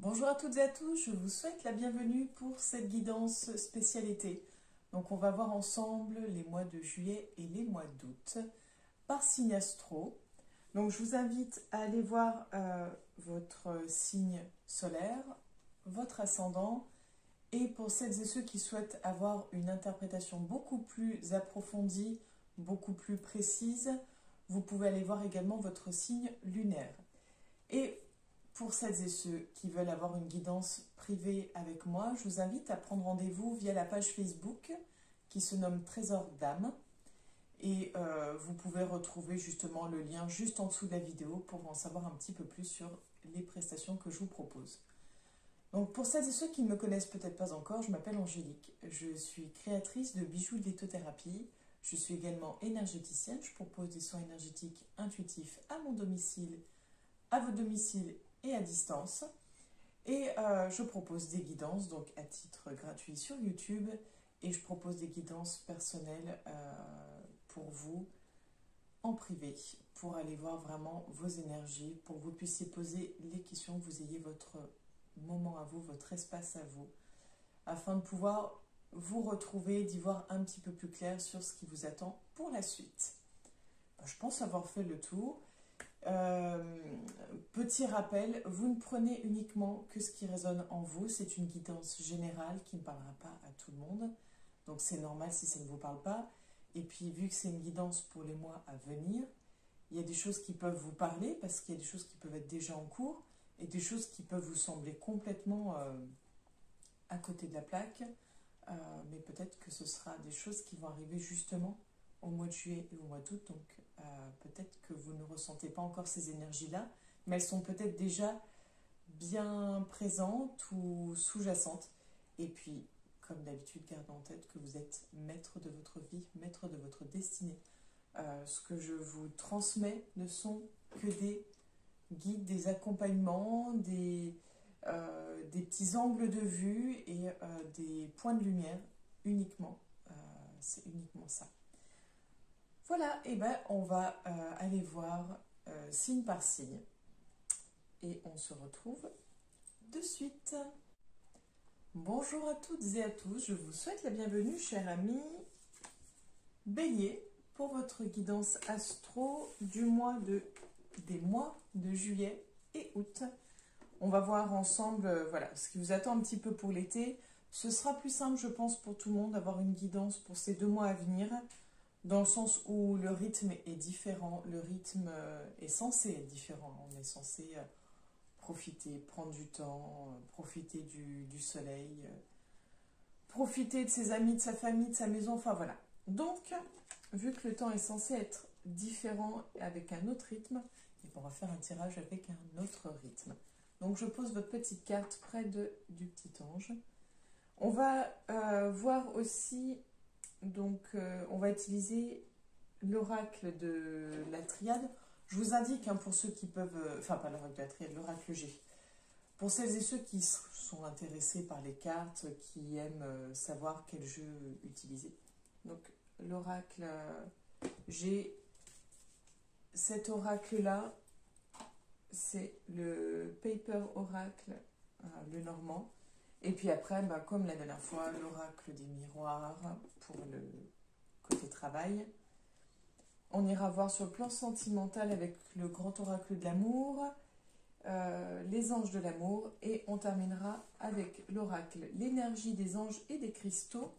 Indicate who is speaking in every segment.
Speaker 1: Bonjour à toutes et à tous, je vous souhaite la bienvenue pour cette guidance spécialité. Donc on va voir ensemble les mois de juillet et les mois d'août par signe astro. Donc je vous invite à aller voir votre signe solaire, votre ascendant, et pour celles et ceux qui souhaitent avoir une interprétation beaucoup plus approfondie, beaucoup plus précise, vous pouvez aller voir également votre signe lunaire. Et pour celles et ceux qui veulent avoir une guidance privée avec moi, je vous invite à prendre rendez-vous via la page Facebook qui se nomme Trésor d'âme. Et vous pouvez retrouver justement le lien juste en dessous de la vidéo pour en savoir un petit peu plus sur les prestations que je vous propose. Donc pour celles et ceux qui ne me connaissent peut-être pas encore, je m'appelle Angélique. Je suis créatrice de bijoux de lithothérapie. Je suis également énergéticienne. Je propose des soins énergétiques intuitifs à mon domicile, à votre domicile et à distance. Et je propose des guidances donc à titre gratuit sur YouTube, et je propose des guidances personnelles pour vous en privé, pour aller voir vraiment vos énergies, pour que vous puissiez poser les questions, que vous ayez votre moment à vous, votre espace à vous, afin de pouvoir vous retrouver, d'y voir un petit peu plus clair sur ce qui vous attend pour la suite. Je pense avoir fait le tour. Petit rappel, vous ne prenez uniquement que ce qui résonne en vous. C'est une guidance générale qui ne parlera pas à tout le monde, donc c'est normal si ça ne vous parle pas. Et puis vu que c'est une guidance pour les mois à venir, il y a des choses qui peuvent vous parler parce qu'il y a des choses qui peuvent être déjà en cours et des choses qui peuvent vous sembler complètement à côté de la plaque, mais peut-être que ce sera des choses qui vont arriver justement au mois de juillet et au mois d'août. Donc peut-être que vous ne ressentez pas encore ces énergies-là, mais elles sont peut-être déjà bien présentes ou sous-jacentes. Et puis, comme d'habitude, gardez en tête que vous êtes maître de votre vie, maître de votre destinée. Ce que je vous transmets ne sont que des guides, des accompagnements, des petits angles de vue et des points de lumière uniquement. C'est uniquement ça. Voilà, et ben on va aller voir signe par signe. Et on se retrouve de suite. Bonjour à toutes et à tous, je vous souhaite la bienvenue, chers amis Bélier, pour votre guidance astro des mois de juillet et août. On va voir ensemble voilà, ce qui vous attend un petit peu pour l'été. Ce sera plus simple, je pense, pour tout le monde d'avoir une guidance pour ces 2 mois à venir, dans le sens où le rythme est différent, le rythme est censé être différent. On est censé profiter, prendre du temps, profiter du soleil, profiter de ses amis, de sa famille, de sa maison, enfin voilà. Donc, vu que le temps est censé être différent avec un autre rythme, on va faire un tirage avec un autre rythme. Donc je pose votre petite carte près du petit ange. On va voir aussi, donc on va utiliser l'oracle de la triade. Je vous indique pour ceux qui peuvent, enfin pas l'oracle de la triade, l'oracle G. Pour celles et ceux qui sont intéressés par les cartes, qui aiment savoir quel jeu utiliser. Donc l'oracle G, cet oracle-là, c'est le Paper Oracle, le normand. Et puis après, comme la dernière fois, l'oracle des miroirs pour le côté travail. On ira voir sur le plan sentimental avec le grand oracle de l'amour, les anges de l'amour, et on terminera avec l'oracle l'énergie des anges et des cristaux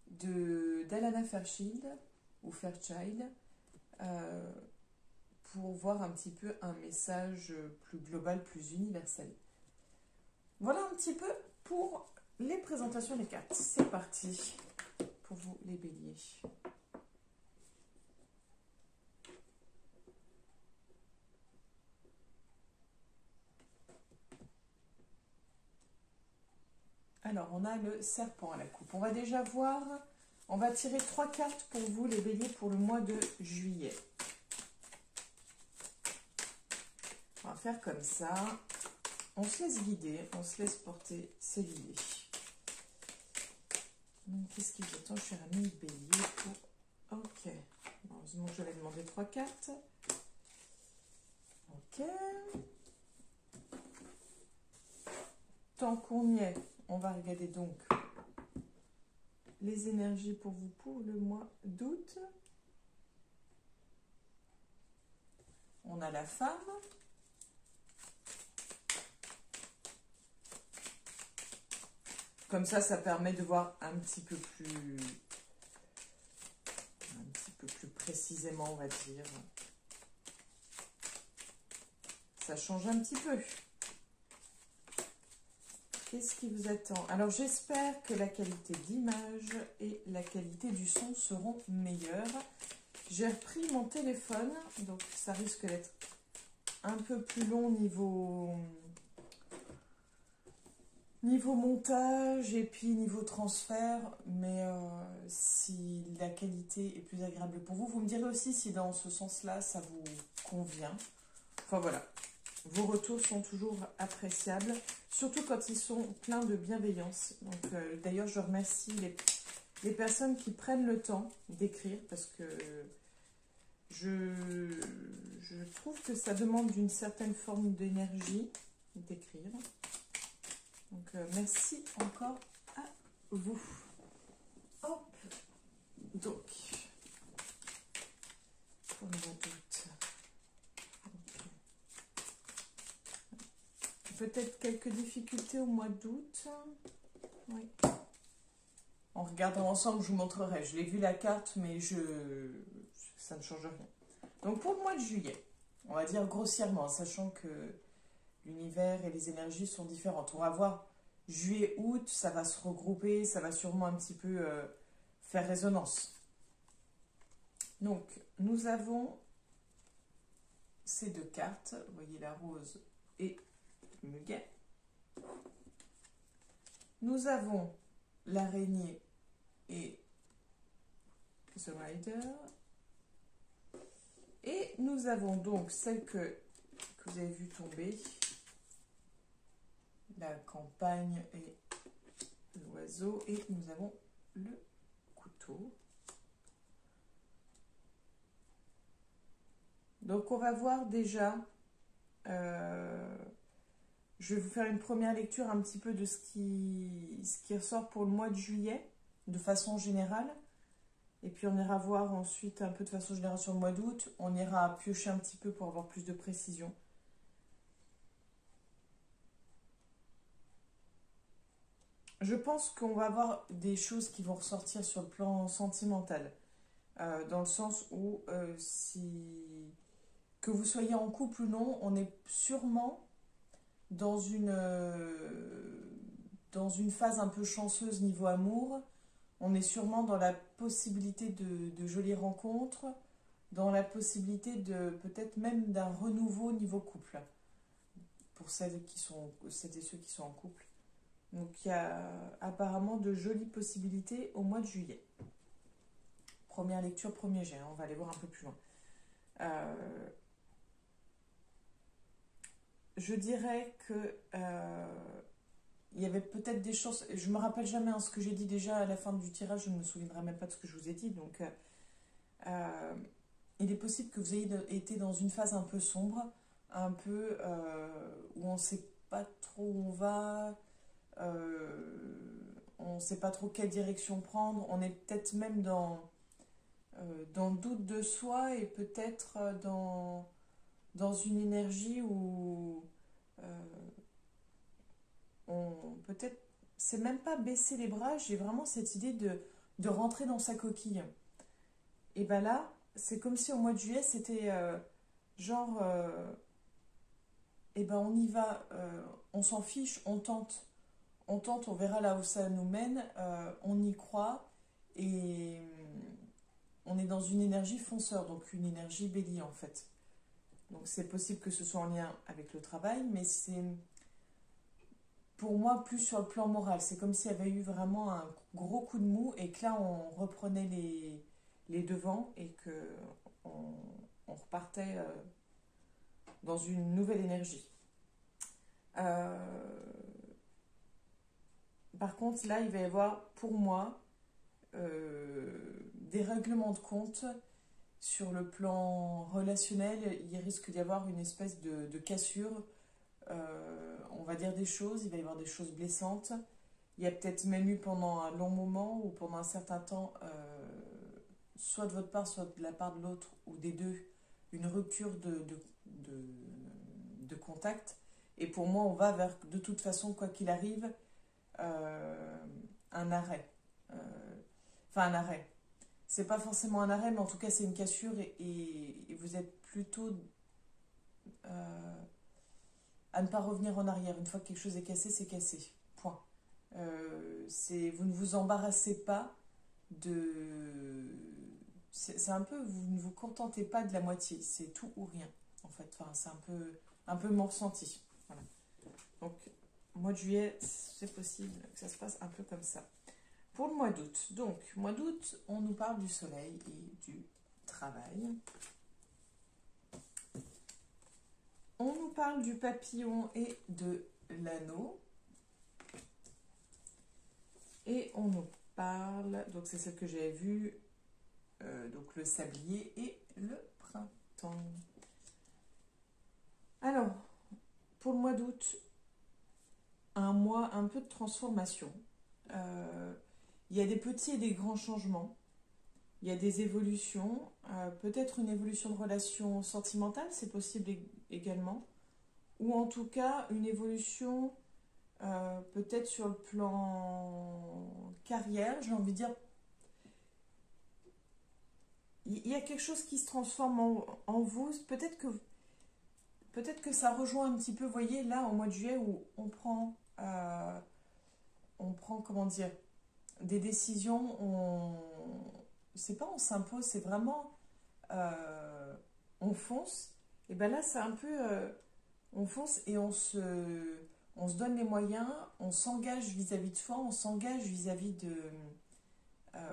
Speaker 1: d'Alana Fairchild ou Fairchild, pour voir un petit peu un message plus global, plus universel. Voilà un petit peu pour les présentations des cartes. C'est parti pour vous les béliers. Alors, on a le serpent à la coupe. On va déjà voir, on va tirer 3 cartes pour vous les béliers pour le mois de juillet. On va faire comme ça. On se laisse guider, on se laisse porter ses guidées. Donc, qu'est-ce qui vous attend, cher ami bélier, pour... Ok. Heureusement que j'avais demandé 3 cartes. Ok. Tant qu'on y est, on va regarder donc les énergies pour vous pour le mois d'août. On a la femme. Comme ça permet de voir un petit peu plus précisément, on va dire. Ça change un petit peu. Qu'est-ce qui vous attend? Alors, j'espère que la qualité d'image et la qualité du son seront meilleures. J'ai repris mon téléphone, donc ça risque d'être un peu plus long niveau montage et puis niveau transfert, mais si la qualité est plus agréable pour vous, vous me direz aussi si dans ce sens-là, ça vous convient. Enfin voilà, vos retours sont toujours appréciables, surtout quand ils sont pleins de bienveillance. Donc d'ailleurs, je remercie les personnes qui prennent le temps d'écrire, parce que je trouve que ça demande une certaine forme d'énergie d'écrire. Donc, merci encore à vous. Hop. Donc, pour le mois d'août. Peut-être quelques difficultés au mois d'août. Oui. En regardant ensemble, je vous montrerai. Je l'ai vu la carte, mais ça ne change rien. Donc, pour le mois de juillet, on va dire grossièrement, sachant que l'univers et les énergies sont différentes. On va voir juillet, août, ça va se regrouper, ça va sûrement un petit peu faire résonance. Donc, nous avons ces deux cartes. Vous voyez la rose et le muguet. Nous avons l'araignée et The Rider. Et nous avons donc celle que vous avez vu tomber. La campagne et l'oiseau, et nous avons le couteau. Donc on va voir déjà, je vais vous faire une première lecture un petit peu de ce qui ressort pour le mois de juillet, de façon générale, et puis on ira voir ensuite un peu de façon générale sur le mois d'août, on ira piocher un petit peu pour avoir plus de précision. Je pense qu'on va avoir des choses qui vont ressortir sur le plan sentimental, dans le sens où que vous soyez en couple ou non, on est sûrement dans une phase un peu chanceuse niveau amour. On est sûrement dans la possibilité de jolies rencontres, dans la possibilité de peut-être même d'un renouveau niveau couple, pour celles et ceux qui sont en couple. Donc il y a apparemment de jolies possibilités au mois de juillet. Première lecture, premier jet, on va aller voir un peu plus loin. Je dirais que il y avait peut-être des chances, je me rappelle jamais ce que j'ai dit déjà à la fin du tirage, je ne me souviendrai même pas de ce que je vous ai dit, donc il est possible que vous ayez été dans une phase un peu sombre, un peu où on ne sait pas trop où on va, on ne sait pas trop quelle direction prendre, on est peut-être même dans le doute de soi et peut-être dans une énergie où peut-être, c'est même pas baisser les bras, j'ai vraiment cette idée de rentrer dans sa coquille. Et ben là, c'est comme si au mois de juillet, c'était genre, et ben on y va, on s'en fiche, on tente, on verra là où ça nous mène, on y croit, et on est dans une énergie fonceur, donc une énergie bélier en fait. Donc c'est possible que ce soit en lien avec le travail, mais c'est pour moi plus sur le plan moral. C'est comme s'il y avait eu vraiment un gros coup de mou et que là on reprenait les devants et que on repartait dans une nouvelle énergie. Par contre, là, il va y avoir, pour moi, des règlements de compte sur le plan relationnel. Il risque d'y avoir une espèce de cassure. On va dire des choses, il va y avoir des choses blessantes. Il y a peut-être même eu pendant un long moment ou pendant un certain temps, soit de votre part, soit de la part de l'autre, ou des deux, une rupture de contact. Et pour moi, on va vers, de toute façon, quoi qu'il arrive, un arrêt. Enfin, un arrêt. C'est pas forcément un arrêt, mais en tout cas, c'est une cassure et vous êtes plutôt à ne pas revenir en arrière. Une fois que quelque chose est cassé, c'est cassé. Point. Vous ne vous embarrassez pas de... C'est un peu, vous ne vous contentez pas de la moitié, c'est tout ou rien, en fait. Enfin, c'est un peu mon ressenti. Voilà. Donc, mois de juillet, c'est possible que ça se passe un peu comme ça. Pour le mois d'août, donc, mois d'août, on nous parle du soleil et du travail. On nous parle du papillon et de l'anneau. Et on nous parle, donc c'est celle que j'avais vue, donc le sablier et le printemps. Alors, pour le mois d'août, un mois un peu de transformation. Il y a des petits et des grands changements. Il y a des évolutions, peut-être une évolution de relation sentimentale, c'est possible également. Ou en tout cas, une évolution peut-être sur le plan carrière, j'ai envie de dire. Il y a quelque chose qui se transforme en vous. Peut-être que ça rejoint un petit peu, vous voyez, là, au mois de juillet, où on prend, comment dire, des décisions, c'est pas on s'impose, c'est vraiment on fonce. Et bien là, c'est un peu, on fonce et on se donne les moyens, on s'engage vis-à-vis de soi, on s'engage vis-à-vis de...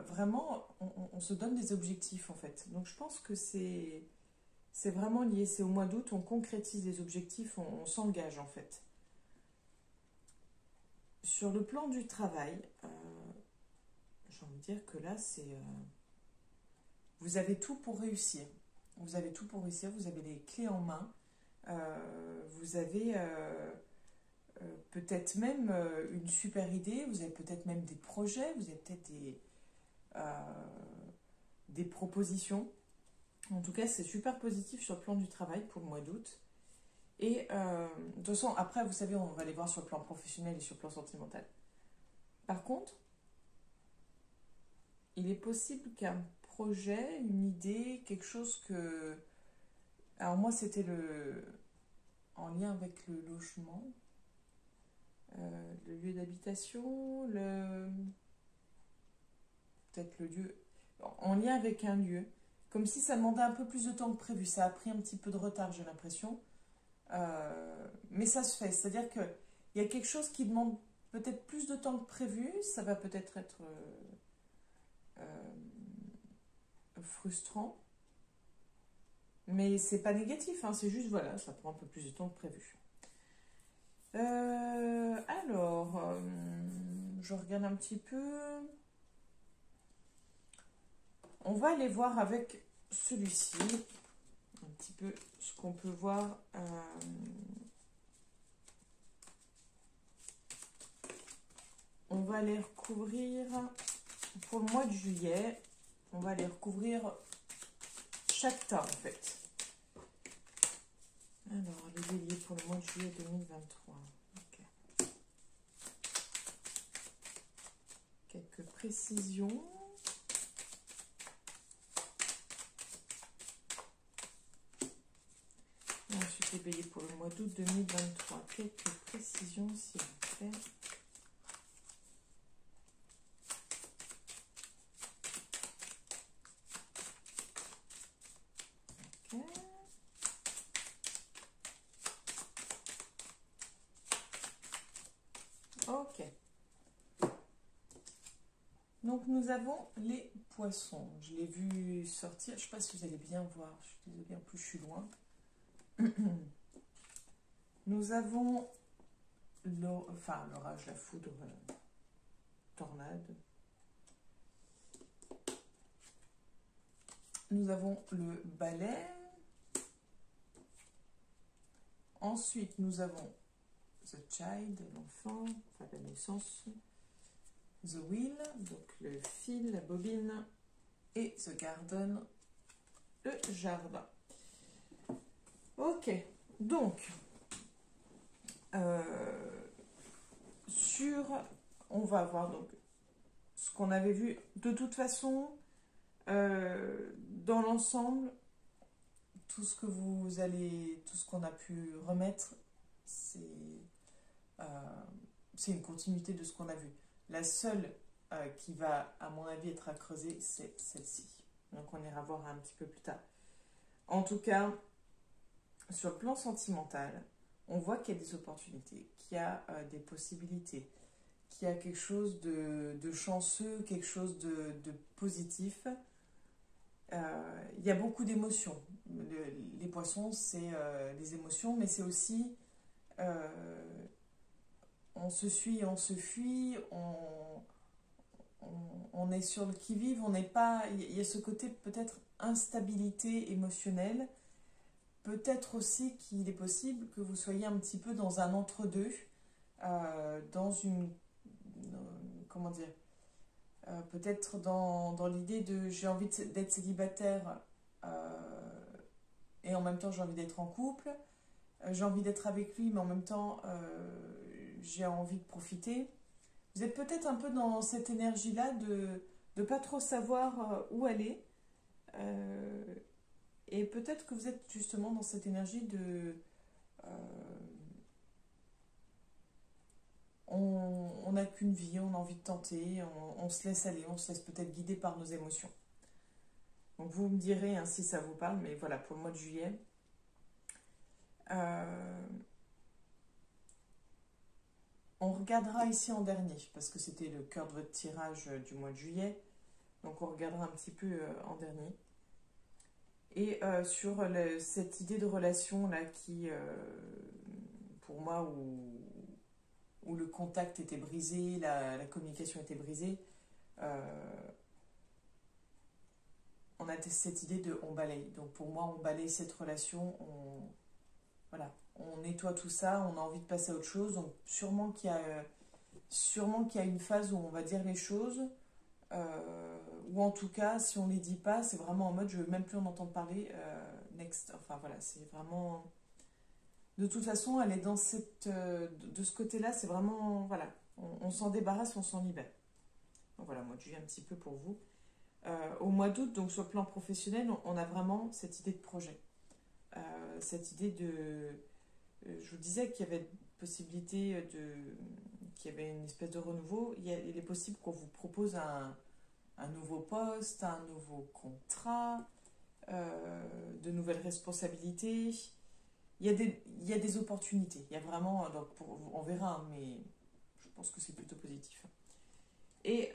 Speaker 1: vraiment, on se donne des objectifs, en fait. Donc, je pense que c'est vraiment lié. C'est au mois d'août, on concrétise les objectifs, on s'engage, en fait. Sur le plan du travail, j'ai envie de dire que là, c'est... vous avez tout pour réussir. Vous avez tout pour réussir, vous avez les clés en main. Vous avez peut-être même une super idée, vous avez peut-être même des projets, vous avez peut-être des propositions. En tout cas, c'est super positif sur le plan du travail pour le mois d'août. Et de toute façon, après, vous savez, on va les voir sur le plan professionnel et sur le plan sentimental. Par contre, il est possible qu'un projet, une idée, quelque chose que... Alors moi, c'était en lien avec le logement, le lieu d'habitation, peut-être le lieu... En lien avec un lieu. Comme si ça demandait un peu plus de temps que prévu. Ça a pris un petit peu de retard, j'ai l'impression. Mais ça se fait. C'est-à-dire qu'il y a quelque chose qui demande peut-être plus de temps que prévu. Ça va peut-être être frustrant. Mais c'est pas négatif. Hein, c'est juste, voilà, ça prend un peu plus de temps que prévu. Alors, je regarde un petit peu. On va aller voir avec celui-ci. Un petit peu ce qu'on peut voir. On va aller recouvrir pour le mois de juillet. On va aller recouvrir chaque tas en fait. Alors, les béliers pour le mois de juillet 2023. Okay. Quelques précisions. Et ensuite, les béliers pour le mois d'août 2023. Quelques précisions, s'il vous plaît. Ok. Donc nous avons les poissons. Je l'ai vu sortir. Je ne sais pas si vous allez bien voir. Je suis désolée, en plus je suis loin. Nous avons l'orage, la foudre, tornade. Nous avons le balai. Ensuite, nous avons The Child, l'enfant, enfin la naissance. The Wheel, donc le fil, la bobine. Et The Garden, le jardin. Ok, donc, on va voir donc ce qu'on avait vu. De toute façon, dans l'ensemble, tout ce qu'on a pu remettre, c'est une continuité de ce qu'on a vu. La seule qui va, à mon avis, être à creuser, c'est celle-ci. Donc on ira voir un petit peu plus tard. En tout cas, sur le plan sentimental, on voit qu'il y a des opportunités, qu'il y a des possibilités, qu'il y a quelque chose de chanceux, quelque chose de positif. Il y a beaucoup d'émotions. Les poissons, c'est les émotions, mais c'est aussi on se suit, on se fuit, on est sur le qui-vive, on n'est pas. Il y a ce côté peut-être instabilité émotionnelle. Peut-être aussi qu'il est possible que vous soyez un petit peu dans un entre-deux, dans une. Comment dire, peut-être dans l'idée de j'ai envie d'être célibataire et en même temps j'ai envie d'être en couple, j'ai envie d'être avec lui mais en même temps j'ai envie de profiter. Vous êtes peut-être un peu dans cette énergie-là de ne pas trop savoir où aller et peut-être que vous êtes justement dans cette énergie de on n'a qu'une vie, on a envie de tenter, on se laisse aller, on se laisse peut-être guider par nos émotions. Donc vous me direz hein, si ça vous parle, mais voilà, pour le mois de juillet. On regardera ici en dernier, parce que c'était le cœur de votre tirage du mois de juillet. Donc on regardera un petit peu en dernier. Et sur cette idée de relation là qui, pour moi, où le contact était brisé, la communication était brisée, on a cette idée de on balaye. Donc pour moi, on balaye cette relation, on nettoie tout ça, on a envie de passer à autre chose. Donc sûrement qu'il y a une phase où on va dire les choses, ou en tout cas, si on ne les dit pas, c'est vraiment en mode je veux même plus en entendre parler, next. Enfin voilà, c'est vraiment. De toute façon, elle est dans de ce côté-là, c'est vraiment, voilà, on s'en débarrasse, on s'en libère. Donc voilà, moi, je viens un petit peu pour vous. Au mois d'août, donc sur le plan professionnel, on a vraiment cette idée de projet. Cette idée je vous disais qu'il y avait possibilité qu'il y avait une espèce de renouveau. Il est possible qu'on vous propose un nouveau poste, un nouveau contrat, de nouvelles responsabilités. Il y a des opportunités. Il y a vraiment, donc on verra, hein, mais je pense que c'est plutôt positif. Et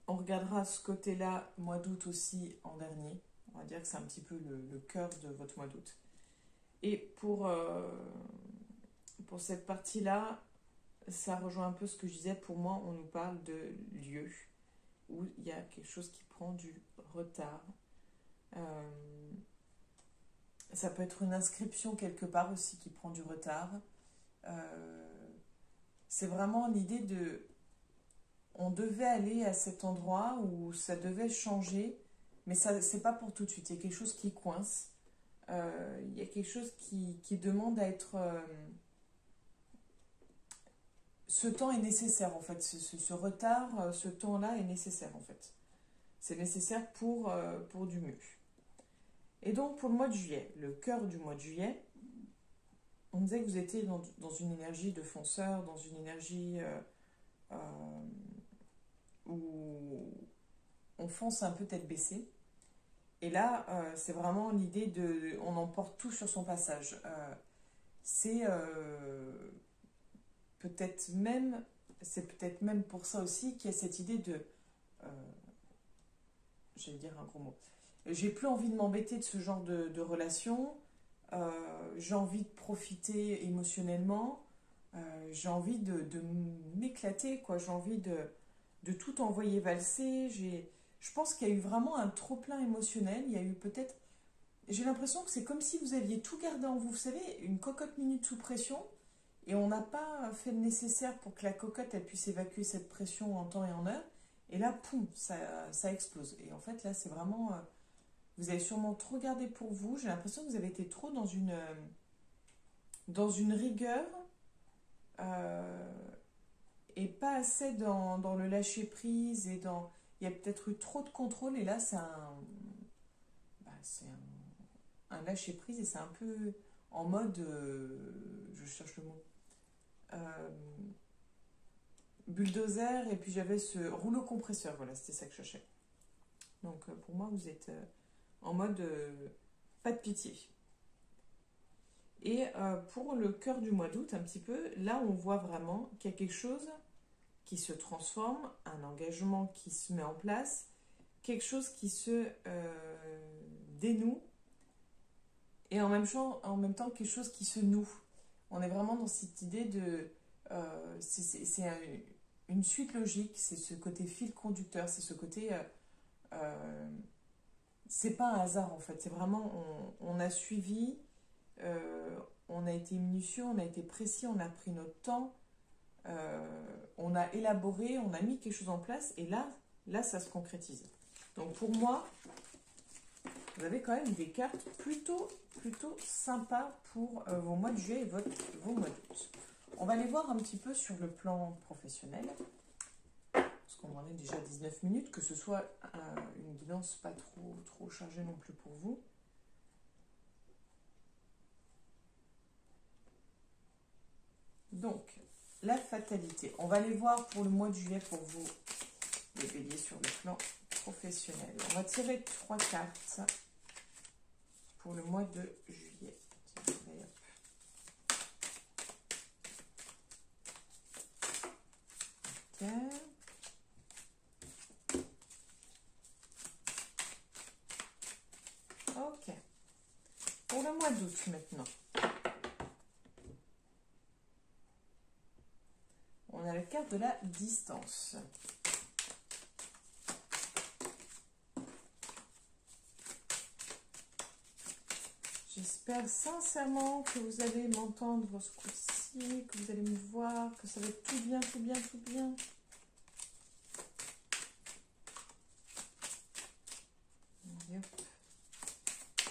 Speaker 1: on regardera ce côté-là, mois d'août aussi, en dernier. On va dire que c'est un petit peu le cœur de votre mois d'août. Et pour cette partie-là, ça rejoint un peu ce que je disais. Pour moi, on nous parle de lieu où il y a quelque chose qui prend du retard. Ça peut être une inscription quelque part aussi qui prend du retard. C'est vraiment l'idée de... On devait aller à cet endroit où ça devait changer, mais ça c'est pas pour tout de suite. Il y a quelque chose qui coince. Il y a quelque chose qui demande à être... Ce temps est nécessaire en fait. Ce retard, ce temps-là est nécessaire en fait. C'est nécessaire pour du mieux. Et donc, pour le mois de juillet, le cœur du mois de juillet, on disait que vous étiez dans une énergie de fonceur, dans une énergie où on fonce un peu tête baissée. Et là, c'est vraiment l'idée de... On emporte tout sur son passage. C'est peut-être même... C'est peut-être même pour ça aussi qu'il y a cette idée de... je vais dire un gros mot. J'ai plus envie de m'embêter de ce genre de relation. J'ai envie de profiter émotionnellement. J'ai envie de m'éclater, quoi. J'ai envie de tout envoyer valser. Je pense qu'il y a eu vraiment un trop-plein émotionnel. Il y a eu peut-être j'ai l'impression que c'est comme si vous aviez tout gardé en vous. Vous savez, une cocotte minute sous pression, et on n'a pas fait le nécessaire pour que la cocotte elle puisse évacuer cette pression en temps et en heure. Et là, poum, ça explose. Et en fait, là, c'est vraiment... vous avez sûrement trop gardé pour vous. J'ai l'impression que vous avez été trop dans une rigueur et pas assez dans le lâcher-prise et dans... Il y a peut-être eu trop de contrôle et là, c'est un lâcher-prise et c'est un peu en mode... je cherche le mot. Euh, bulldozer et puis j'avais ce rouleau compresseur. Voilà, c'était ça que je cherchais. Donc pour moi, vous êtes en mode pas de pitié. Et pour le cœur du mois d'août, un petit peu, là on voit vraiment qu'il y a quelque chose qui se transforme, un engagement qui se met en place, quelque chose qui se dénoue et en même temps quelque chose qui se noue. On est vraiment dans cette idée de... c'est une suite logique, c'est ce côté fil conducteur, c'est ce côté... c'est pas un hasard en fait, c'est vraiment... On a suivi... on a été minutieux, on a été précis, on a pris notre temps, on a élaboré, on a mis quelque chose en place et là ça se concrétise. Donc pour moi, vous avez quand même des cartes plutôt sympas pour vos mois de juillet et vos mois d'août. On va les voir un petit peu sur le plan professionnel, parce qu'on en est déjà 19 minutes, que ce soit une guidance pas trop chargée non plus pour vous. Donc, la fatalité. On va les voir pour le mois de juillet pour vous, les béliers, sur le plan professionnel. On va tirer 3 cartes pour le mois de juillet. Ok. Ok. Pour le mois d'août maintenant. On a la carte de la distance. J'espère sincèrement que vous allez m'entendre ce coup-ci, que vous allez me voir, que ça va être tout bien, tout bien, tout bien.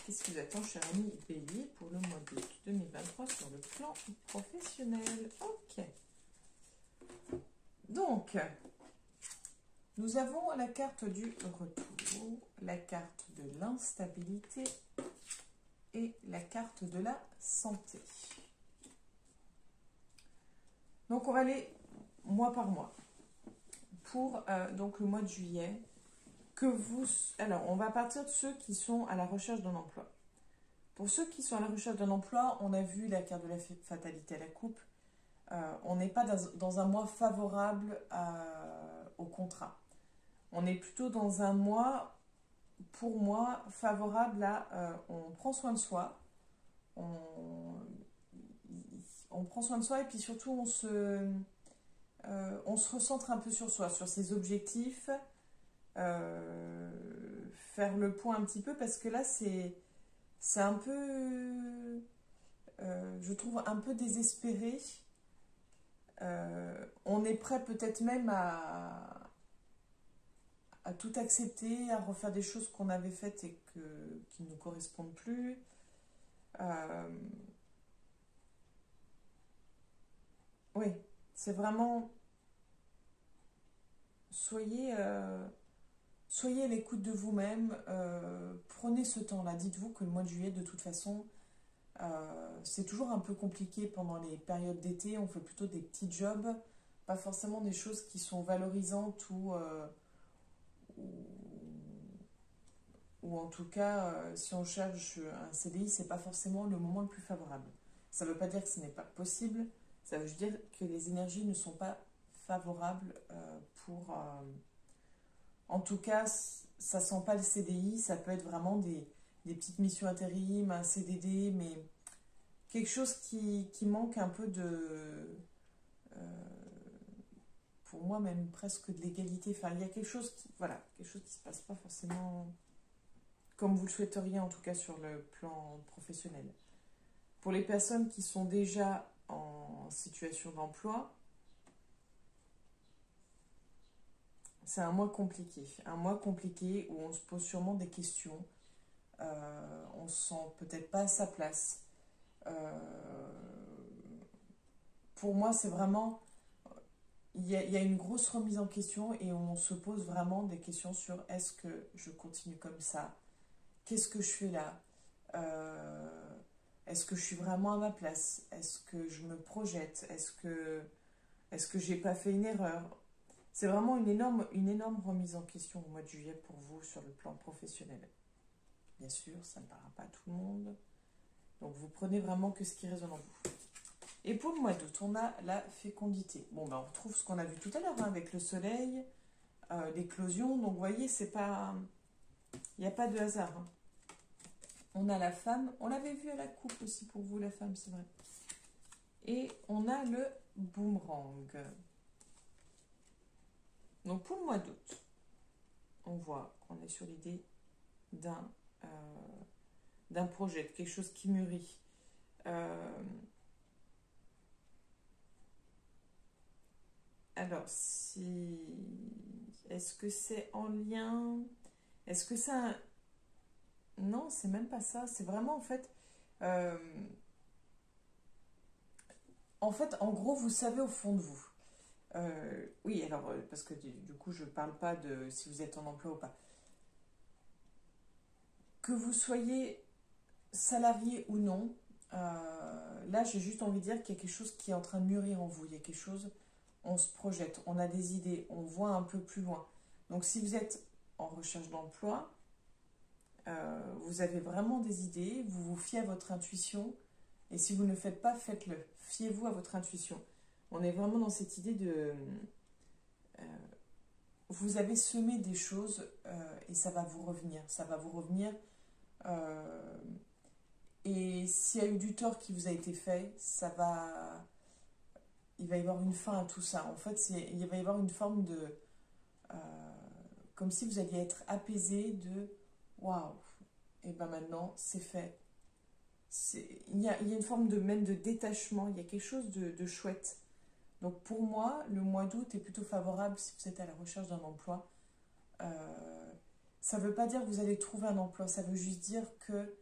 Speaker 1: Qu'est-ce qui vous attend, cher ami bélier, pour le mois d'août 2023 sur le plan professionnel? Ok. Donc, nous avons la carte du retour, la carte de l'instabilité et la carte de la santé. Donc, on va aller mois par mois. Pour donc le mois de juillet, alors, on va partir de ceux qui sont à la recherche d'un emploi. Pour ceux qui sont à la recherche d'un emploi, on a vu la carte de la fatalité à la coupe. On n'est pas dans un mois favorable au contrat. On est plutôt dans un mois, pour moi, favorable à on prend soin de soi, on prend soin de soi et puis surtout on se recentre un peu sur soi, sur ses objectifs, faire le point un petit peu parce que là c'est un peu, je trouve un peu désespéré. On est prêt peut-être même à tout accepter, à refaire des choses qu'on avait faites et qui ne nous correspondent plus. Oui, c'est vraiment... Soyez à l'écoute de vous-même, prenez ce temps-là. Dites-vous que le mois de juillet, de toute façon, c'est toujours un peu compliqué pendant les périodes d'été. On fait plutôt des petits jobs, pas forcément des choses qui sont valorisantes ou en tout cas, si on cherche un CDI, c'est pas forcément le moment le plus favorable. Ça ne veut pas dire que ce n'est pas possible, ça veut juste dire que les énergies ne sont pas favorables pour... en tout cas, ça sent pas le CDI, ça peut être vraiment des petites missions intérim, un CDD, mais quelque chose qui manque un peu de... pour moi, même presque de l'égalité. Enfin, il y a quelque chose qui... Voilà, quelque chose qui se passe pas forcément comme vous le souhaiteriez en tout cas sur le plan professionnel. Pour les personnes qui sont déjà en situation d'emploi, c'est un mois compliqué. Un mois compliqué où on se pose sûrement des questions. On se sent peut-être pas à sa place. Pour moi, c'est vraiment... Il y a une grosse remise en question et on se pose vraiment des questions sur est-ce que je continue comme ça? Qu'est-ce que je fais là? Est-ce que je suis vraiment à ma place? Est-ce que je me projette? Est-ce que j'ai pas fait une erreur? C'est vraiment une énorme remise en question au mois de juillet pour vous sur le plan professionnel. Bien sûr, ça ne parlera pas à tout le monde. Donc vous prenez vraiment que ce qui résonne en vous. Et pour le mois d'août, on a la fécondité. Bon, ben on retrouve ce qu'on a vu tout à l'heure hein, avec le soleil, l'éclosion. Donc vous voyez, c'est pas... Il n'y a pas de hasard. Hein. On a la femme. On l'avait vu à la coupe aussi pour vous, la femme, c'est vrai. Et on a le boomerang. Donc pour le mois d'août, on voit qu'on est sur l'idée d'un projet, de quelque chose qui mûrit. Alors, si... Est-ce que c'est en lien? Est-ce que ça... Non, c'est même pas ça. C'est vraiment, en fait, en gros, vous savez au fond de vous. Oui, alors, parce que du coup, je parle pas de si vous êtes en emploi ou pas. Que vous soyez salarié ou non, là, j'ai juste envie de dire qu'il y a quelque chose qui est en train de mûrir en vous. Il y a quelque chose, on se projette, on a des idées, on voit un peu plus loin. Donc, si vous êtes en recherche d'emploi, vous avez vraiment des idées, vous vous fiez à votre intuition, et si vous ne le faites pas, faites-le. Fiez-vous à votre intuition. On est vraiment dans cette idée de... vous avez semé des choses et ça va vous revenir. Ça va vous revenir. Et s'il y a eu du tort qui vous a été fait, ça va... Il va y avoir une fin à tout ça. En fait, il va y avoir une forme de... comme si vous alliez être apaisé de... Waouh! Et ben maintenant, c'est fait. Il y a une forme de même de détachement. Il y a quelque chose de chouette. Donc pour moi, le mois d'août est plutôt favorable si vous êtes à la recherche d'un emploi. Ça ne veut pas dire que vous allez trouver un emploi, ça veut juste dire que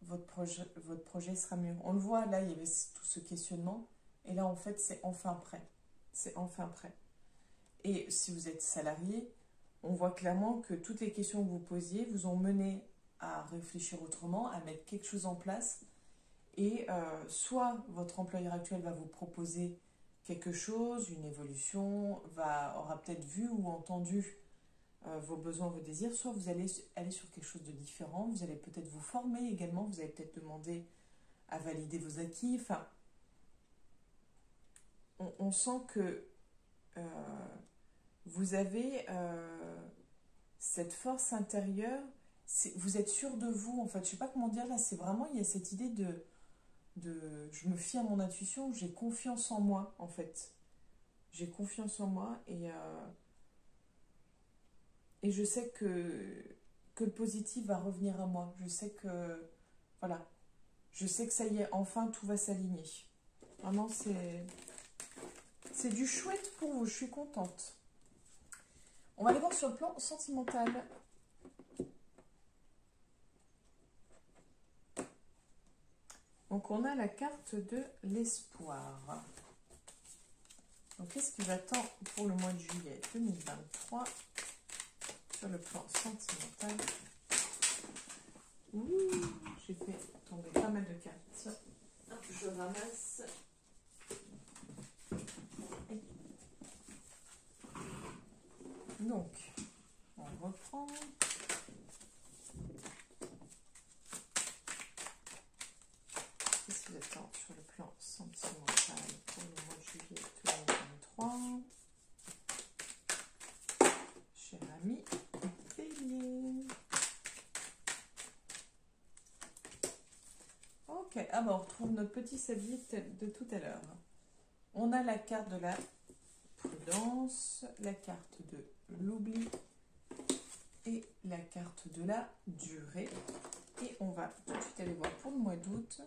Speaker 1: votre projet sera mieux. On le voit, là, il y avait tout ce questionnement, et là, en fait, c'est enfin prêt. C'est enfin prêt. Et si vous êtes salarié, on voit clairement que toutes les questions que vous posiez vous ont mené à réfléchir autrement, à mettre quelque chose en place, et soit votre employeur actuel va vous proposer quelque chose, une évolution, aura peut-être vu ou entendu vos besoins, vos désirs, soit vous allez aller sur quelque chose de différent, vous allez peut-être vous former également, vous allez peut-être demander à valider vos acquis, enfin, on sent que vous avez cette force intérieure, vous êtes sûr de vous, en fait, je ne sais pas comment dire là, c'est vraiment, il y a cette idée de je me fie à mon intuition, j'ai confiance en moi, en fait. J'ai confiance en moi et je sais que le positif va revenir à moi. Je sais que, voilà, je sais que ça y est, enfin tout va s'aligner. Vraiment, c'est du chouette pour vous, je suis contente. On va aller voir sur le plan sentimental. Donc on a la carte de l'espoir. Donc qu'est-ce qui va-t-on pour le mois de juillet 2023 sur le plan sentimental? Ouh, j'ai fait tomber pas mal de cartes. Je ramasse. Donc, on reprend. Qu'est-ce qui attend sur le plan sentimental pour le mois de juillet 2023? Cher ami Bélier. Ok, ah bah on retrouve notre petit sablier de tout à l'heure. On a la carte de la prudence, la carte de l'oubli et la carte de la durée. Et on va tout de suite aller voir pour le mois d'août.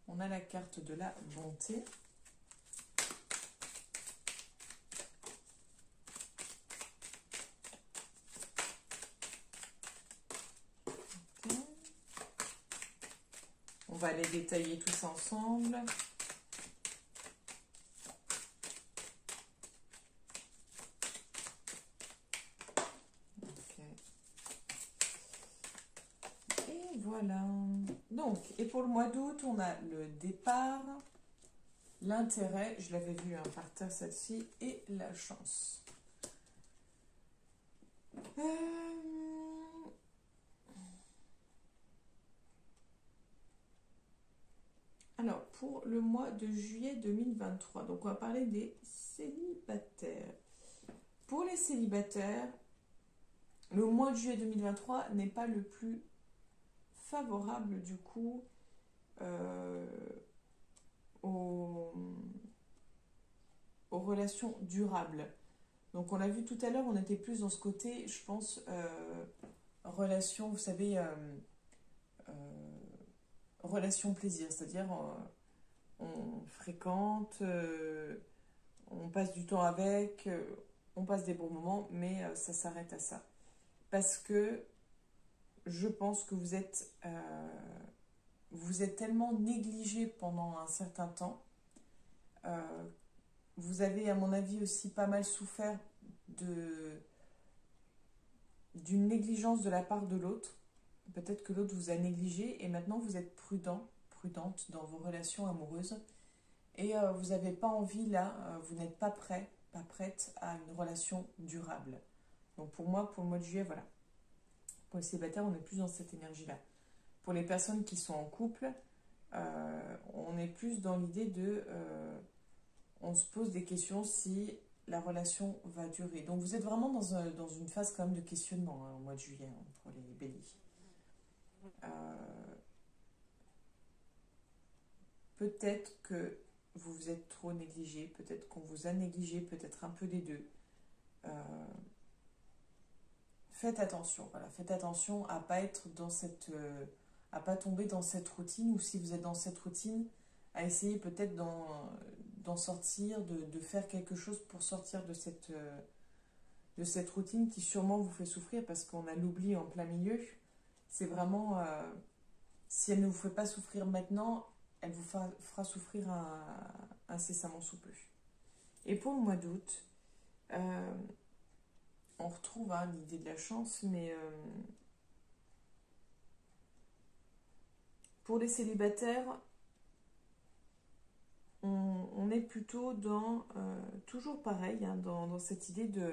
Speaker 1: On a la carte de la bonté. Okay. On va aller détailler tout ça ensemble. Voilà. Donc, et pour le mois d'août, on a le départ, l'intérêt, je l'avais vu par terre celle-ci, et la chance. Alors, pour le mois de juillet 2023, donc on va parler des célibataires. Pour les célibataires, le mois de juillet 2023 n'est pas le plus favorable du coup aux relations durables. Donc on l'a vu tout à l'heure, on était plus dans ce côté, je pense, relation, vous savez, relation plaisir, c'est-à-dire on fréquente, on passe du temps avec, on passe des bons moments, mais ça s'arrête à ça. Parce que je pense que vous êtes tellement négligé pendant un certain temps. Vous avez, à mon avis, aussi pas mal souffert d'une négligence de la part de l'autre. Peut-être que l'autre vous a négligé et maintenant vous êtes prudente dans vos relations amoureuses. Et vous n'avez pas envie, là, vous n'êtes pas prêt, pas prête à une relation durable. Donc pour moi, pour le mois de juillet, voilà. Pour les célibataires, on est plus dans cette énergie-là. Pour les personnes qui sont en couple, on est plus dans l'idée de... on se pose des questions si la relation va durer. Donc vous êtes vraiment dans une phase quand même de questionnement au mois de juillet pour les béliers. Peut-être que vous vous êtes trop négligé, peut-être qu'on vous a négligé, peut-être un peu des deux. Faites attention, voilà, faites attention à pas être dans à pas tomber dans cette routine, ou si vous êtes dans cette routine, à essayer peut-être d'en sortir, de faire quelque chose pour sortir de cette routine qui sûrement vous fait souffrir parce qu'on a l'oubli en plein milieu. C'est vraiment, si elle ne vous fait pas souffrir maintenant, elle vous fera souffrir incessamment sous peu. Et pour le mois d'août, on retrouve l'idée de la chance, mais pour les célibataires, on est plutôt dans, toujours pareil, dans cette idée de...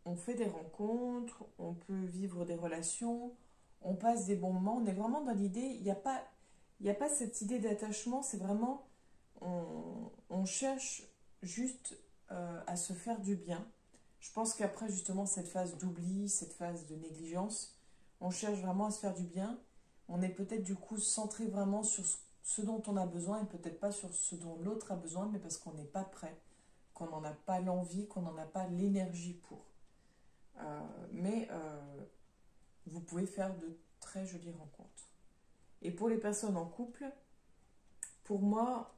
Speaker 1: On fait des rencontres, on peut vivre des relations, on passe des bons moments, on est vraiment dans l'idée, il n'y a pas cette idée d'attachement, c'est vraiment, on cherche juste à se faire du bien. Je pense qu'après justement cette phase d'oubli, cette phase de négligence, on cherche vraiment à se faire du bien. On est peut-être du coup centré vraiment sur ce dont on a besoin et peut-être pas sur ce dont l'autre a besoin, mais parce qu'on n'est pas prêt, qu'on n'en a pas l'envie, qu'on n'en a pas l'énergie pour. Mais vous pouvez faire de très jolies rencontres. Et pour les personnes en couple, pour moi,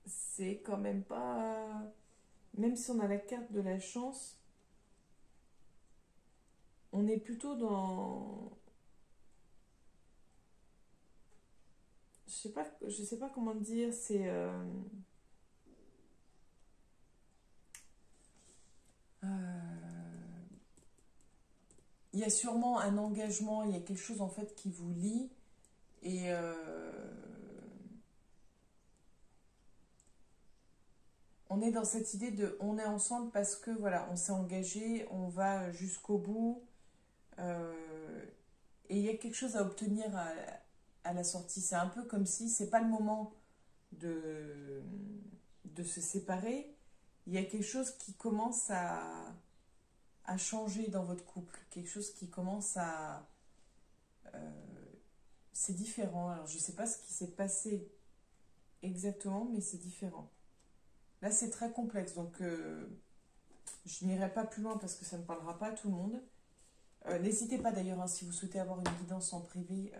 Speaker 1: c'est quand même pas... Même si on a la carte de la chance, on est plutôt dans... Je sais pas comment dire, c'est... Il y a sûrement un engagement, il y a quelque chose en fait qui vous lie et on est dans cette idée de on est ensemble parce que voilà, on s'est engagé, on va jusqu'au bout et il y a quelque chose à obtenir à la sortie. C'est un peu comme si c'est pas le moment de se séparer, il y a quelque chose qui commence à changer dans votre couple, quelque chose qui commence à... c'est différent. Alors, je ne sais pas ce qui s'est passé exactement, mais c'est différent. Là, c'est très complexe, donc je n'irai pas plus loin parce que ça ne parlera pas à tout le monde. N'hésitez pas d'ailleurs, hein, si vous souhaitez avoir une guidance en privé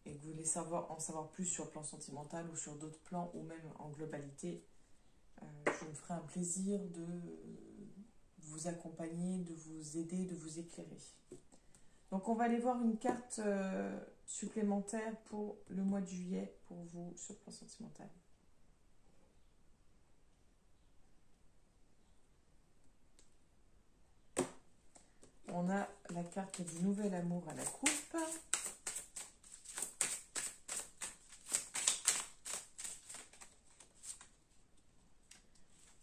Speaker 1: et que vous voulez en savoir plus sur le plan sentimental ou sur d'autres plans ou même en globalité, je me ferai un plaisir de vous accompagner, de vous aider, de vous éclairer. Donc on va aller voir une carte supplémentaire pour le mois de juillet pour vous sur le plan sentimental. On a la carte du nouvel amour à la coupe.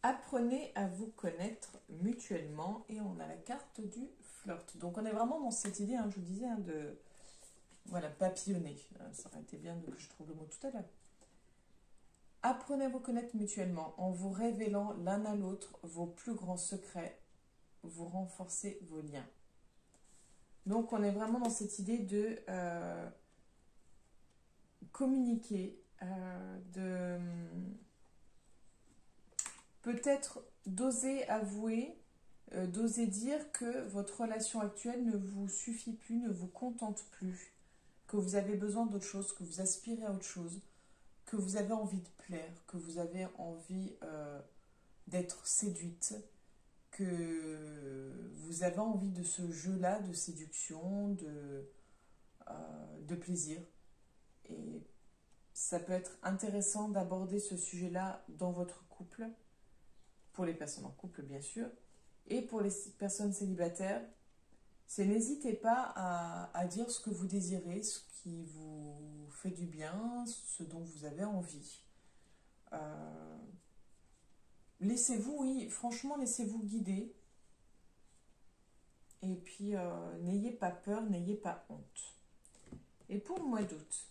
Speaker 1: Apprenez à vous connaître mutuellement et on a la carte du flirt. Donc on est vraiment dans cette idée, hein, je vous disais, hein, de voilà, papillonner. Ça aurait été bien que je trouve le mot tout à l'heure. Apprenez à vous connaître mutuellement en vous révélant l'un à l'autre vos plus grands secrets. Vous renforcez vos liens. Donc on est vraiment dans cette idée de communiquer, de peut-être d'oser avouer, d'oser dire que votre relation actuelle ne vous suffit plus, ne vous contente plus, que vous avez besoin d'autre chose, que vous aspirez à autre chose, que vous avez envie de plaire, que vous avez envie d'être séduite, que vous avez envie de ce jeu-là, de séduction, de plaisir. Et ça peut être intéressant d'aborder ce sujet-là dans votre couple, pour les personnes en couple bien sûr, et pour les personnes célibataires, c'est n'hésitez pas à dire ce que vous désirez, ce qui vous fait du bien, ce dont vous avez envie. Laissez-vous, oui, franchement, laissez-vous guider. Et puis, n'ayez pas peur, n'ayez pas honte. Et pour le mois d'août,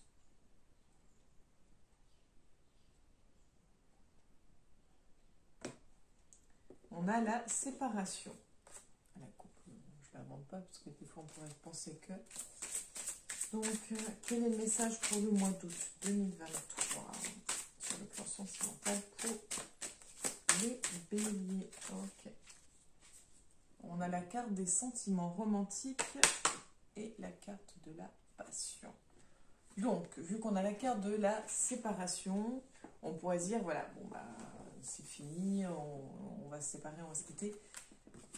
Speaker 1: on a la séparation. La coupe, je ne la vends pas parce que des fois on pourrait penser que. Donc, quel est le message pour le mois d'août 2023 sur le plan sentimental pour les béliers? Ok. On a la carte des sentiments romantiques et la carte de la passion. Donc, vu qu'on a la carte de la séparation, on pourrait se dire, voilà, bon, bah, c'est fini, on va se séparer, on va se quitter.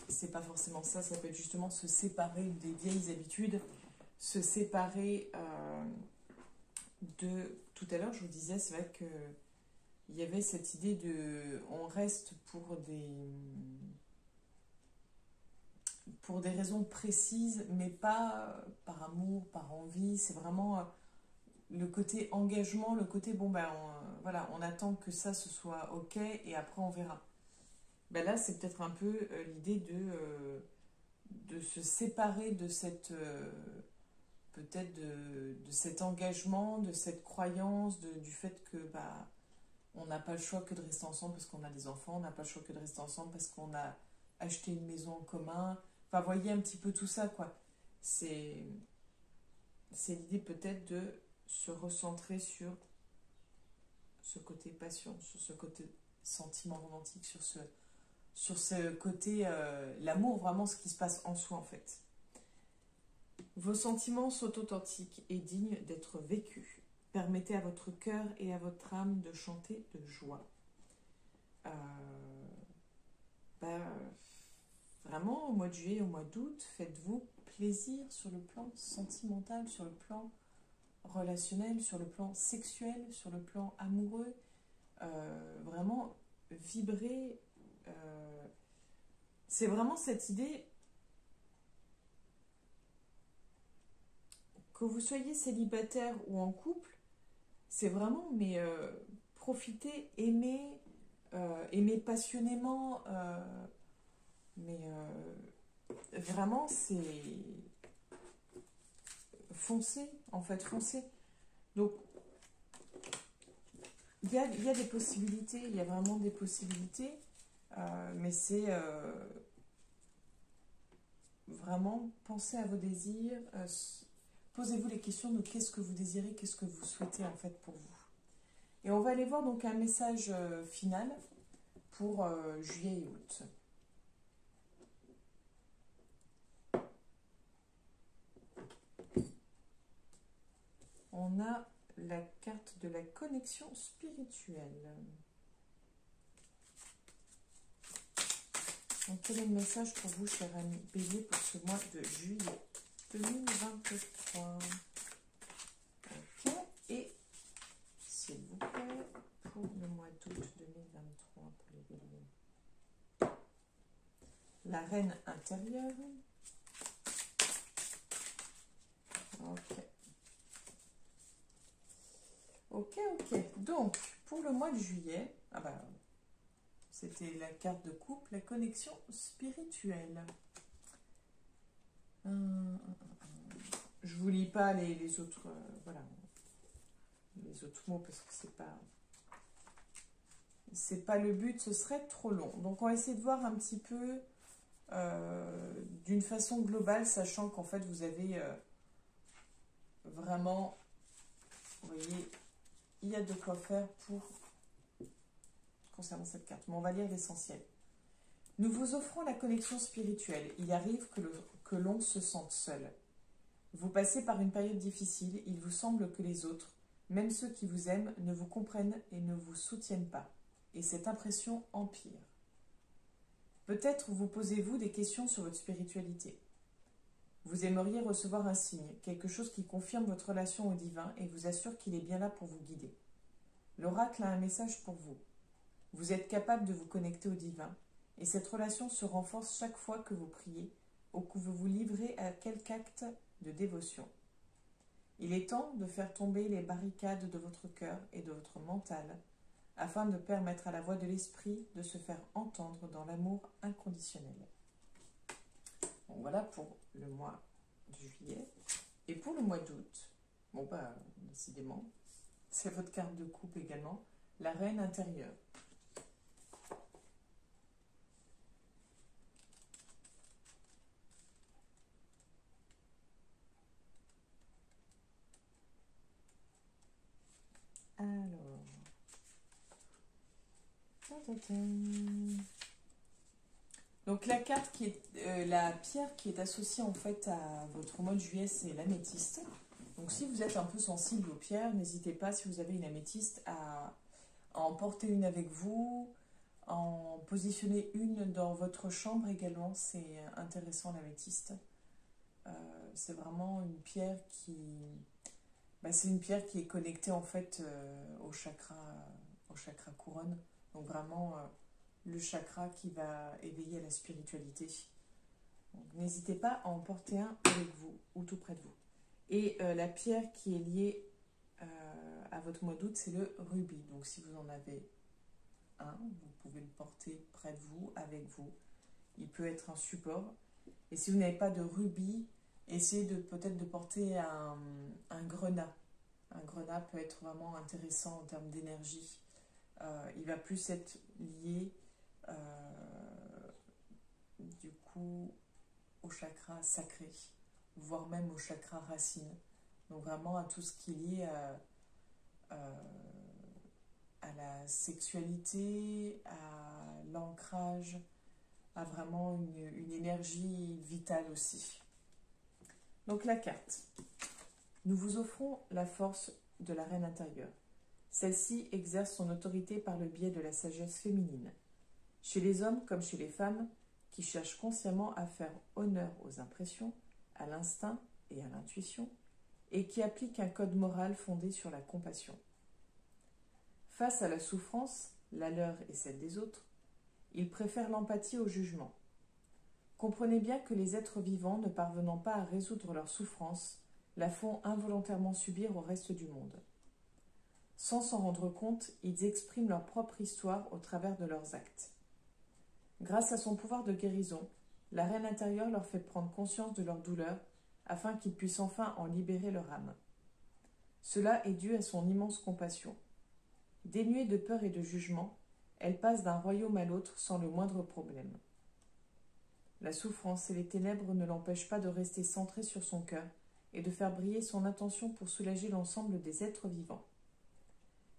Speaker 1: C'est pas forcément ça, ça peut être justement se séparer des vieilles habitudes, se séparer de... Tout à l'heure, je vous disais, c'est vrai qu'il y avait cette idée de... On reste pour des raisons précises, mais pas par amour, par envie. C'est vraiment le côté engagement, le côté, bon, ben, voilà, on attend que ça, ce soit OK, et après, on verra. Ben là, c'est peut-être un peu l'idée de se séparer de cette... peut-être de cet engagement, de cette croyance, du fait que bah, on n'a pas le choix que de rester ensemble parce qu'on a des enfants, on n'a pas le choix que de rester ensemble parce qu'on a acheté une maison en commun. Enfin, voyez un petit peu tout ça, quoi. C'est l'idée peut-être de se recentrer sur ce côté passion, sur ce côté sentiment romantique, sur ce côté l'amour, vraiment ce qui se passe en soi, en fait. Vos sentiments sont authentiques et dignes d'être vécus. Permettez à votre cœur et à votre âme de chanter de joie. Vraiment, au mois de juillet, au mois d'août, faites-vous plaisir sur le plan sentimental, sur le plan relationnel, sur le plan sexuel, sur le plan amoureux. Vraiment, vibrez. C'est vraiment cette idée... Que vous soyez célibataire ou en couple, c'est vraiment, mais profitez, aimez, aimez passionnément, mais vraiment, c'est foncez, en fait, foncez. Donc, il y a des possibilités, il y a vraiment des possibilités, mais c'est vraiment penser à vos désirs, posez-vous les questions de qu'est-ce que vous désirez, qu'est-ce que vous souhaitez en fait pour vous. Et on va aller voir donc un message final pour juillet et août. On a la carte de la connexion spirituelle. Donc, quel est le message pour vous, cher ami Bélier, pour ce mois de juillet 2023? Ok, et s'il vous plaît, pour le mois d'août 2023, pour les Béliers. La reine intérieure. Ok. Ok. Donc, pour le mois de juillet, c'était la carte de couple, la connexion spirituelle. Je vous lis pas les autres, les autres mots parce que c'est pas le but, ce serait trop long. Donc, on va essayer de voir un petit peu d'une façon globale, sachant qu'en fait, vous avez vraiment, vous voyez, il y a de quoi faire concernant cette carte. Mais on va lire l'essentiel. Nous vous offrons la connexion spirituelle. Il arrive que l'on se sente seul. Vous passez par une période difficile. Il vous semble que les autres, même ceux qui vous aiment, ne vous comprennent et ne vous soutiennent pas. Et cette impression empire. Peut-être vous posez-vous des questions sur votre spiritualité. Vous aimeriez recevoir un signe, quelque chose qui confirme votre relation au divin et vous assure qu'il est bien là pour vous guider. L'oracle a un message pour vous. Vous êtes capable de vous connecter au divin et cette relation se renforce chaque fois que vous priez ou que vous vous livrez à quelque acte de dévotion. Il est temps de faire tomber les barricades de votre cœur et de votre mental afin de permettre à la voix de l'esprit de se faire entendre dans l'amour inconditionnel. Bon, voilà pour le mois de juillet. Et pour le mois d'août, décidément, c'est votre carte de coupe également, la reine intérieure. Alors, donc la carte qui est la pierre qui est associée en fait à votre mois de juillet, c'est l'améthyste. Donc si vous êtes un peu sensible aux pierres, n'hésitez pas, si vous avez une améthyste, à en porter une avec vous, en positionner une dans votre chambre également. C'est intéressant, l'améthyste. C'est vraiment une pierre c'est une pierre qui est connectée en fait au chakra couronne. Donc vraiment le chakra qui va éveiller à la spiritualité. Donc n'hésitez pas à en porter un avec vous ou tout près de vous. Et la pierre qui est liée à votre mois d'août, c'est le rubis. Donc si vous en avez un, vous pouvez le porter près de vous, avec vous. Il peut être un support. Et si vous n'avez pas de rubis, essayez peut-être de porter un grenat. Un grenat peut être vraiment intéressant en termes d'énergie. Il va plus être lié du coup au chakra sacré, voire même au chakra racine. Donc vraiment à tout ce qui est lié à la sexualité, à l'ancrage, à vraiment une énergie vitale aussi. Donc la carte. Nous vous offrons la force de la reine intérieure. Celle-ci exerce son autorité par le biais de la sagesse féminine. Chez les hommes comme chez les femmes, qui cherchent consciemment à faire honneur aux impressions, à l'instinct et à l'intuition, et qui appliquent un code moral fondé sur la compassion. Face à la souffrance, la leur et celle des autres, ils préfèrent l'empathie au jugement. Comprenez bien que les êtres vivants, ne parvenant pas à résoudre leur souffrance, la font involontairement subir au reste du monde. Sans s'en rendre compte, ils expriment leur propre histoire au travers de leurs actes. Grâce à son pouvoir de guérison, la reine intérieure leur fait prendre conscience de leur douleur afin qu'ils puissent enfin en libérer leur âme. Cela est dû à son immense compassion. Dénuée de peur et de jugement, elle passe d'un royaume à l'autre sans le moindre problème. La souffrance et les ténèbres ne l'empêchent pas de rester centrée sur son cœur et de faire briller son intention pour soulager l'ensemble des êtres vivants.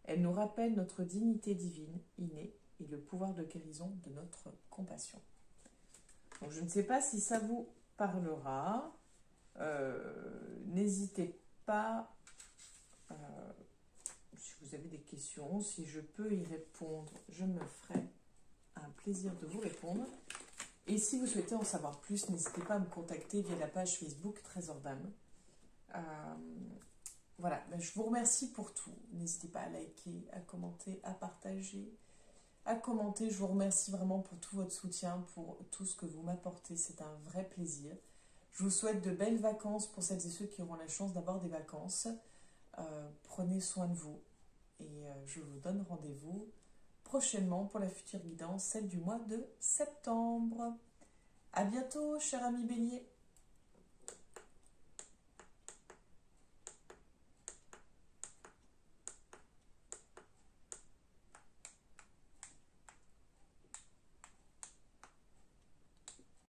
Speaker 1: Elle nous rappelle notre dignité divine innée et le pouvoir de guérison de notre compassion. Donc, je ne sais pas si ça vous parlera. N'hésitez pas, si vous avez des questions, si je peux y répondre, je me ferai un plaisir de vous répondre. Et si vous souhaitez en savoir plus, n'hésitez pas à me contacter via la page Facebook Trésor d'âme. Voilà, je vous remercie pour tout. N'hésitez pas à liker, à commenter, à partager, à commenter. Je vous remercie vraiment pour tout votre soutien, pour tout ce que vous m'apportez. C'est un vrai plaisir. Je vous souhaite de belles vacances pour celles et ceux qui auront la chance d'avoir des vacances. Prenez soin de vous et je vous donne rendez-vous prochainement pour la future guidance, celle du mois de septembre. À bientôt, cher ami Bélier.